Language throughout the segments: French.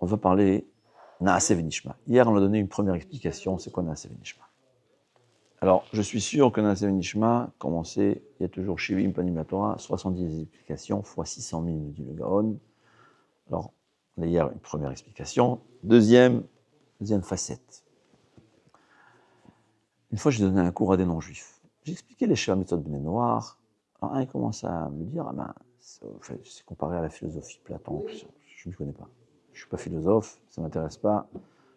on va parler Naase Venishma. Hier, on a donné une première explication, c'est quoi Naase Venishma. Alors, je suis sûr que Naase Venishma, comme on sait, il y a toujours chez Vim Panim Torah, 70 explications, fois 600 000, nous dit le Gaon. Alors, on a hier une première explication. Deuxième facette. Une fois, j'ai donné un cours à des non-juifs. J'ai expliqué les Sheva Mitzvot Bnei Noach. Alors, un, il commence à me dire, c'est comparé à la philosophie, Platon, je ne m'y connais pas. Je ne suis pas philosophe, ça ne m'intéresse pas.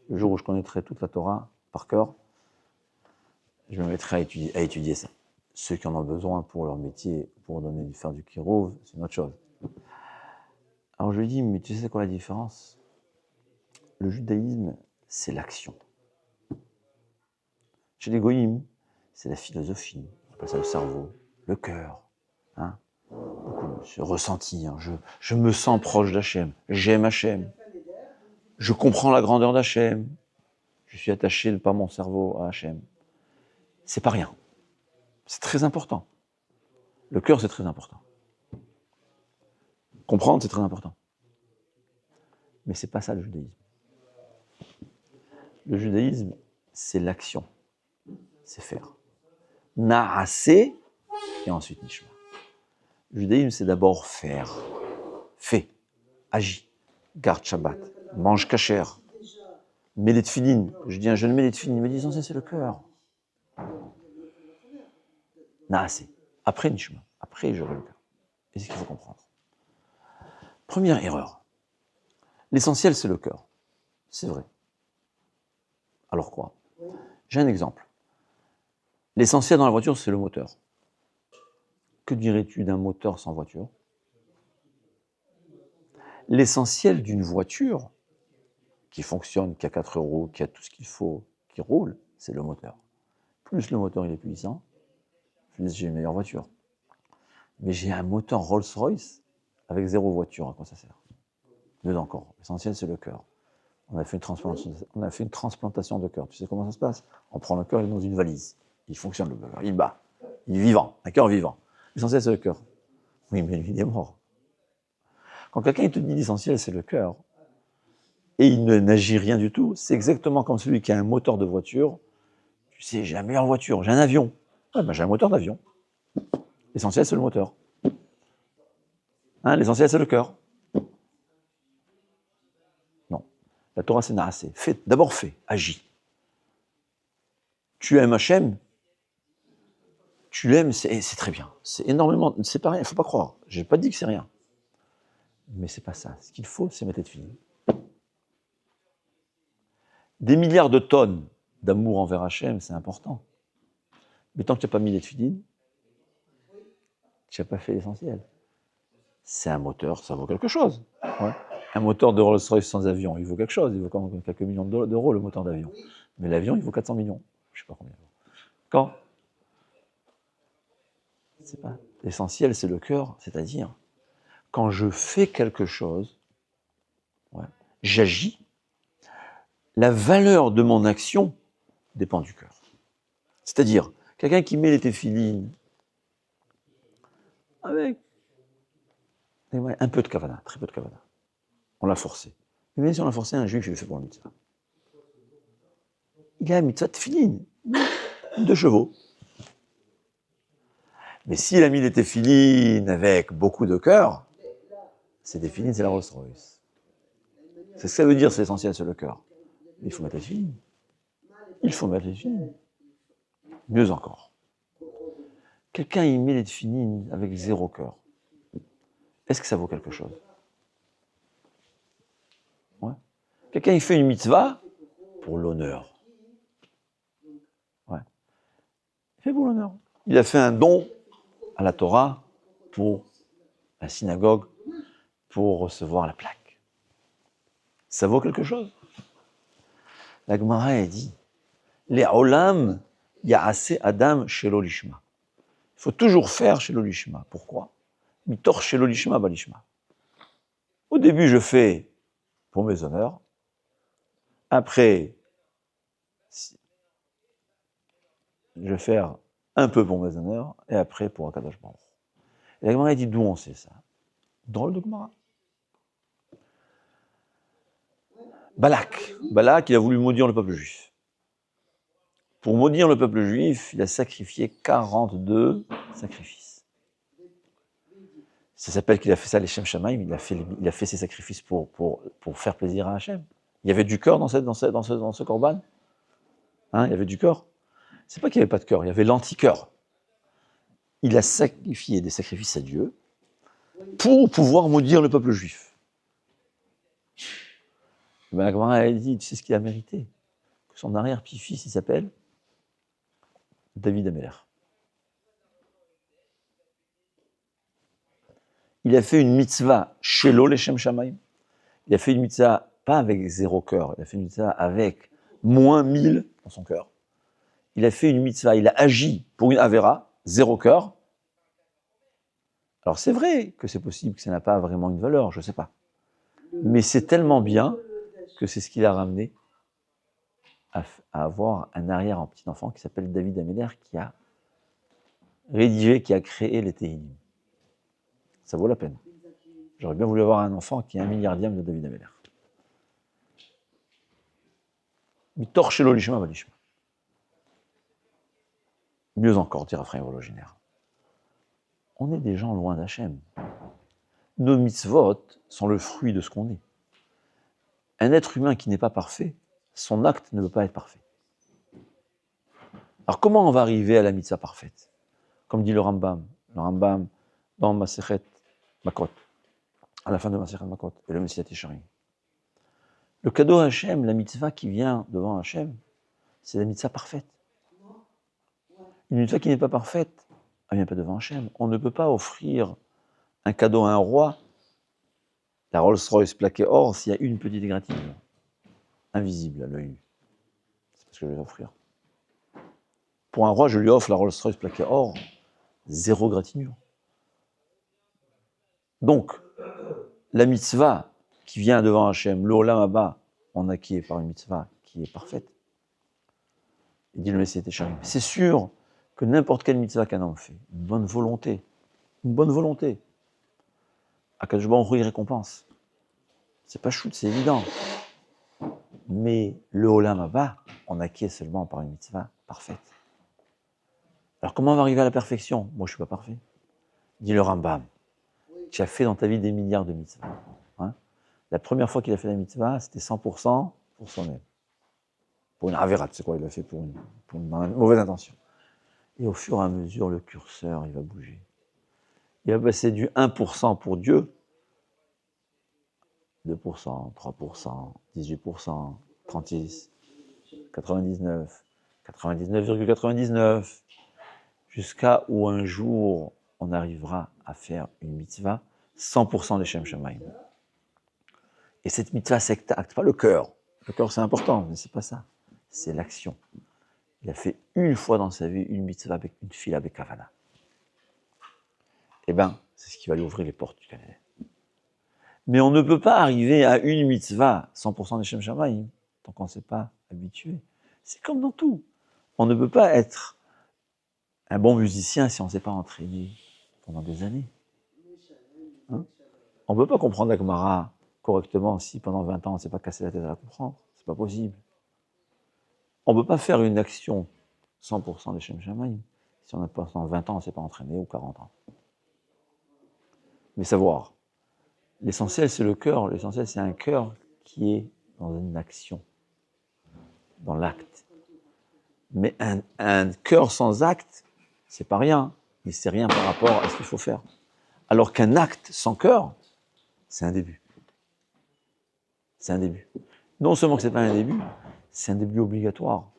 Le jour où je connaîtrai toute la Torah par cœur, je me mettrai à étudier ça. Ceux qui en ont besoin pour leur métier, pour faire du kirouv, c'est une autre chose. Alors je lui dis, mais tu sais quoi la différence? Le judaïsme, c'est l'action. Chez les goïms, c'est la philosophie, on appelle ça le cerveau, le cœur, hein? Ce ressentir, je me sens proche d'Hachem, j'aime Hachem, je comprends la grandeur d'Hachem, je suis attaché par mon cerveau à Hachem. C'est pas rien. C'est très important. Le cœur, c'est très important. Comprendre, c'est très important. Mais c'est pas ça le judaïsme. Le judaïsme, c'est l'action. C'est faire. Naase, et ensuite Nishma. Le judaïsme, c'est d'abord faire. Fais. Agis. Garde Shabbat. Mange kasher. Mets les tefilines. Je dis un jeune mets les tefilines. Il me dit, essentiel, c'est le cœur. Naase. Après Nishma. Après, j'aurai le cœur. Et c'est ce qu'il faut comprendre. Première erreur. L'essentiel, c'est le cœur. C'est vrai. Alors quoi? J'ai un exemple. L'essentiel dans la voiture, c'est le moteur. Que dirais-tu d'un moteur sans voiture? L'essentiel d'une voiture qui fonctionne, qui a 4 roues, qui a tout ce qu'il faut, qui roule, c'est le moteur. Plus le moteur il est puissant, plus j'ai une meilleure voiture. Mais j'ai un moteur Rolls-Royce avec 0 voiture, à quoi ça sert? Mieux encore, l'essentiel c'est le cœur. On a fait une transplantation de cœur. Tu sais comment ça se passe? On prend le cœur, il est dans une valise. Il fonctionne le cœur, il bat. Il est vivant, un cœur vivant. L'essentiel c'est le cœur. Oui, mais lui il est mort. Quand quelqu'un te dit l'essentiel c'est le cœur, et il n'agit rien du tout, c'est exactement comme celui qui a un moteur de voiture. Tu sais, j'ai la meilleure voiture, j'ai un avion. Ah ben j'ai un moteur d'avion. L'essentiel c'est le moteur. Hein, l'essentiel c'est le cœur. Non. La Torah c'est Naasé. D'abord fais, agis. Tu aimes Hachem, tu l'aimes, c'est très bien. C'est énormément, c'est pas rien, il ne faut pas croire. J'ai pas dit que c'est rien. Mais c'est pas ça. Ce qu'il faut, c'est mettre les tefilines. Des milliards de tonnes d'amour envers Hachem, c'est important. Mais tant que tu n'as pas mis les tefilines, tu n'as pas fait l'essentiel. C'est un moteur, ça vaut quelque chose. Ouais. Un moteur de Rolls-Royce sans avion, il vaut quelque chose. Il vaut quand même quelques millions d'euros, le moteur d'avion. Mais l'avion, il vaut 400 millions. Je ne sais pas combien. Quand c'est pas. L'essentiel, c'est le cœur, c'est-à-dire, quand je fais quelque chose, ouais, j'agis, la valeur de mon action dépend du cœur. C'est-à-dire, quelqu'un qui met les téphilines avec un peu de kavana, très peu de kavana. On l'a forcé. Mais même si on l'a forcé, un juif, il le fait pour le mitzvah. Il a un mitzvah de téphilines, 2 chevaux. Mais s'il a mis les téphilines avec beaucoup de cœur, ces téphilines, c'est la Rolls-Royce. C'est ce que ça veut dire, c'est essentiel, c'est le cœur. Mais il faut mettre les téphilines. Il faut mettre les téphilines. Mieux encore. Quelqu'un, il met les téphilines avec 0 cœur. Est-ce que ça vaut quelque chose? Ouais. Quelqu'un, il fait une mitzvah pour l'honneur. Ouais. Il fait pour l'honneur. Il a fait un don à la Torah pour la synagogue, pour recevoir la plaque. Ça vaut quelque chose? La Gemara, elle dit, les olam ya'aseh adam shelo lishma. Il faut toujours faire shelo lishma. Pourquoi? Mitor shelo lishma balishma. Au début, je fais pour mes honneurs. Après, je vais faire un peu pour mes honneurs, et après pour Akadosh Baruch. Et la Gemara dit d'où on sait ça? Drôle de Gemara. Balak. Balak, il a voulu maudire le peuple juif. Pour maudire le peuple juif, il a sacrifié 42 sacrifices. Ça s'appelle qu'il a fait ça, les Shem Shamaim, il a fait ses sacrifices pour faire plaisir à Hachem. Il y avait du cœur dans ce korban. Hein, il y avait du cœur. C'est pas qu'il n'y avait pas de cœur, il y avait l'anti-cœur. Il a sacrifié des sacrifices à Dieu pour pouvoir maudire le peuple juif. Ben, la Gemara a dit, tu sais ce qu'il a mérité? Que son arrière-petit-fils, il s'appelle David Ameler. Il a fait une mitzvah chez l'eau, les Shem Shamaim. Il a fait une mitzvah, pas avec 0 cœur, il a fait une mitzvah avec moins 1000 dans son cœur. Il a fait une mitzvah, il a agi pour une Avera, 0 cœur. Alors c'est vrai que c'est possible que ça n'a pas vraiment une valeur, je ne sais pas. Mais c'est tellement bien que c'est ce qu'il a ramené à avoir un arrière en petit enfant qui s'appelle David Ameler, qui a rédigé, qui a créé les Tehillim. Ça vaut la peine. J'aurais bien voulu avoir un enfant qui est 1 milliardième de David Ameler. Mitor shelo lishma valishma. Mieux encore, dira Ephraim Vologiner. On est des gens loin d'Hachem. Nos mitzvot sont le fruit de ce qu'on est. Un être humain qui n'est pas parfait, son acte ne peut pas être parfait. Alors comment on va arriver à la mitzvah parfaite? Comme dit le Rambam dans Masechet Makot, à la fin de Masechet Makot, et le Messilat Yesharim. Le cadeau à Hachem, la mitzvah qui vient devant Hachem, c'est la mitzvah parfaite. Une mitzvah qui n'est pas parfaite, elle ne vient pas devant Hachem. On ne peut pas offrir un cadeau à un roi, la Rolls-Royce plaquée or, s'il y a une petite égratignure, invisible à l'œil nu. C'est pas ce que je vais offrir. Pour un roi, je lui offre la Rolls-Royce plaquée or, 0 gratinure. Donc, la mitzvah qui vient devant Hachem, l'Olam Haba, on acquiert par une mitzvah qui est parfaite. Il dit le Messilat Yesharim. C'est sûr que n'importe quelle mitzvah qu'un homme fait, une bonne volonté, Akadosh Baruch Hu, il récompense. C'est pas shoot, c'est évident. Mais le Olam Haba, on acquiert seulement par une mitzvah parfaite. Alors comment on va arriver à la perfection? Moi, je suis pas parfait. Dit le Rambam. Tu as fait dans ta vie des milliards de mitzvahs. Hein? La première fois qu'il a fait la mitzvah, c'était 100% pour soi-même. Pour une avérat, c'est quoi? Il l'a fait pour une mauvaise intention. Et au fur et à mesure, le curseur, il va bouger. Il va passer du 1% pour Dieu, 2%, 3%, 18%, 36%, 99%, 99,99%, jusqu'à où un jour, on arrivera à faire une mitzvah 100% des Shem Shamaim. Et cette mitzvah, c'est pas le cœur. Le cœur, c'est important, mais c'est pas ça. C'est l'action. Il a fait une fois dans sa vie une mitzvah avec une fille avec Kavana. Eh bien, c'est ce qui va lui ouvrir les portes du Canada. Mais on ne peut pas arriver à une mitzvah 100% des Shem Shamaim tant qu'on ne s'est pas habitué. C'est comme dans tout. On ne peut pas être un bon musicien si on ne s'est pas entraîné pendant des années. Hein? On ne peut pas comprendre la Gemara correctement si pendant 20 ans on ne s'est pas cassé la tête à la comprendre. C'est pas possible. On ne peut pas faire une action 100% des Shem Shamaim si on a pendant 20 ans on ne s'est pas entraîné ou 40 ans. Mais savoir. L'essentiel, c'est le cœur. L'essentiel, c'est un cœur qui est dans une action, dans l'acte. Mais un cœur sans acte, c'est pas rien, mais c'est rien par rapport à ce qu'il faut faire. Alors qu'un acte sans cœur, c'est un début. C'est un début. Non seulement que c'est pas un début, c'est un début obligatoire.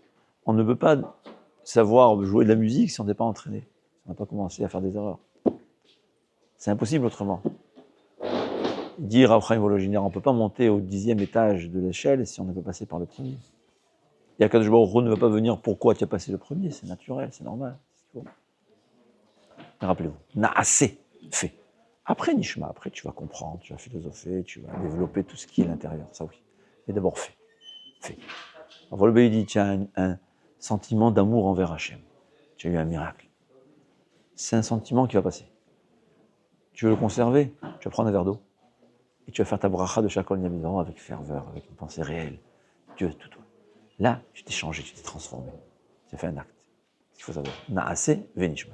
On ne peut pas savoir jouer de la musique si on n'est pas entraîné, si on n'a pas commencé à faire des erreurs. C'est impossible autrement. Dire à Ephraim Vologiner, on ne peut pas monter au 10e étage de l'échelle si on ne peut passer par le premier. Et Akadosh Baruch Hu ne va pas venir pourquoi tu as passé le premier, c'est naturel, c'est normal. Rappelez-vous, Naasé, fait. Après Nishma, après tu vas comprendre, tu vas philosopher, tu vas développer tout ce qui est l'intérieur, ça oui. Mais d'abord fait. Alors Volobé dit, tu as un sentiment d'amour envers Hachem. Tu as eu un miracle. C'est un sentiment qui va passer. Tu veux le conserver, tu vas prendre un verre d'eau. et tu vas faire ta bracha de Shakol Yamidon avec ferveur, avec une pensée réelle. Dieu, tout toi. Là, tu t'es changé, tu t'es transformé. Tu as fait un acte. Il faut savoir. Naase venishma.